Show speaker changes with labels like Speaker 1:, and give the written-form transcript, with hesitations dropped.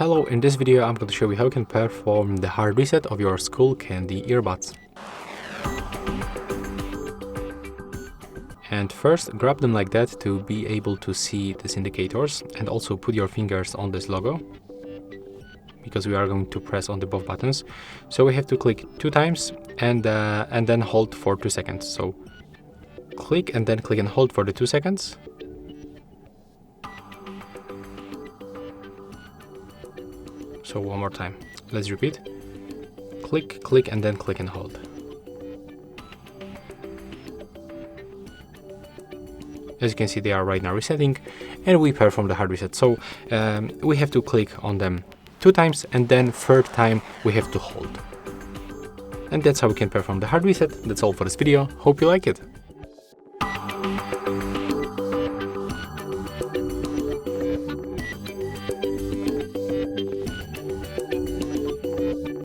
Speaker 1: Hello, in this video I'm going to show you how you can perform the hard reset of your Skullcandy earbuds. And first, grab them like that to be able to see these indicators, and also put your fingers on this logo, because we are going to press on the both buttons. So we have to click 2 times and then hold for 2 seconds. So click and then click and hold for the 2 seconds. So one more time. Let's repeat. Click, click, and then click and hold. As you can see, they are right now resetting, and we perform the hard reset. So we have to click on them 2 times, and then 3rd time we have to hold. And that's how we can perform the hard reset. That's all for this video. Hope you like it.